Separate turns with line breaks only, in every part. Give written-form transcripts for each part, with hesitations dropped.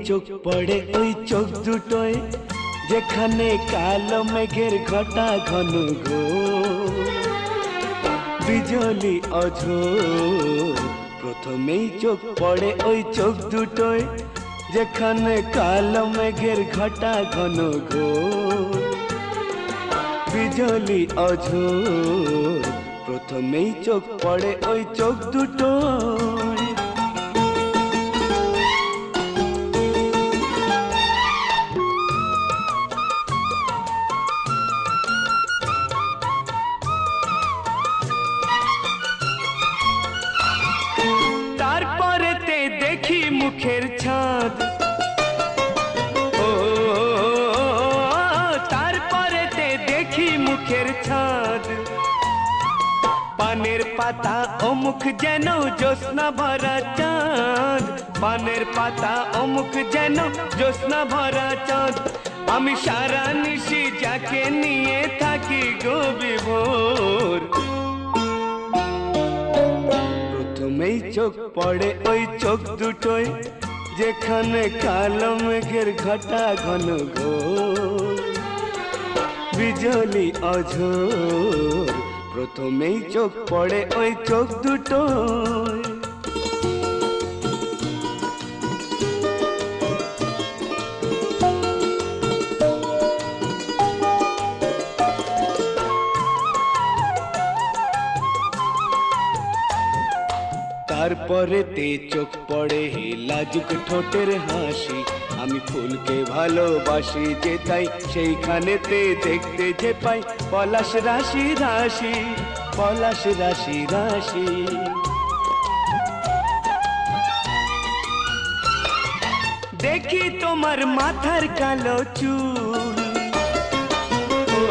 চোখ পড়ে ওই চোখ দুটোয়, যেখানে কালো মেঘের ঘটা ঘন ঘো, বিজলি অঝোর। প্রথমেই চোখ পড়ে ওই চোখ দুটোয়, যেখানে কালো মেঘের ঘটা ঘন ঘো, বিজলি অঝোর। প্রথমেই চোখ পড়ে ওই চোখ দুটোয়। তারপরেতে দেখি মুখের ছাদ, ও তারপরেতে দেখি মুখের ছাদ। পানের পাতা ও মুখ যেন জ্যোৎস্না ভরা চাঁদ, পানের পাতা ও মুখ যেন জ্যোৎস্না ভরা চাঁদ। আমি সারা নিশি যাকে নিয়ে থাকি গো বিভোর। প্রথমেই চোখ পড়ে ওই চোখ দুটোয়, যেখানে কালো মেঘের ঘটা ঘন ঘো, বিজলি অঝোর। প্রথমেই চোখ পড়ে ওই চোখ দুটোয়। তারপরেতে চোখ পড়ে হে লাজুক ঠোঁটের হাসি। আমি ফুলকে ভালোবাসি যে তাই সেইখানেতে দেখতে যে পাই পলাশ রাশি রাশি, পলাশ রাশি রাশি। দেখি তোমার মাথার কালো চুল, ও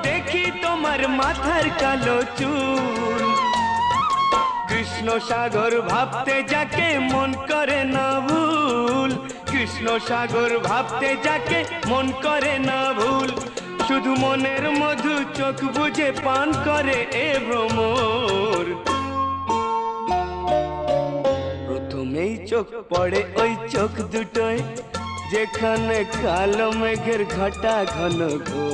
দেখি তোমার মাথার কালো চুল। কৃষ্ণ সাগর ভাবতে যাকে মন করে না ভুল, কৃষ্ণ সাগর ভাবতে যাকে মন করে না ভুল। শুধু মনের মধু চোখ বুঝে পান করে এ ভ্রমর। প্রথমেই চোখ পড়ে ওই চোখ দুটোয়, যেখানে কালো মেঘের ঘটা ঘন ঘো,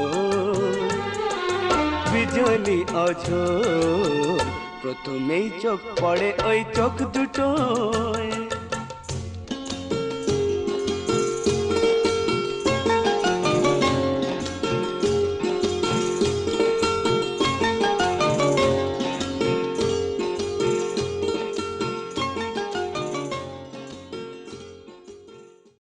বিজলি অঝোর। প্রথমেই চোখ পড়ে ওই চোখ দুটোয়।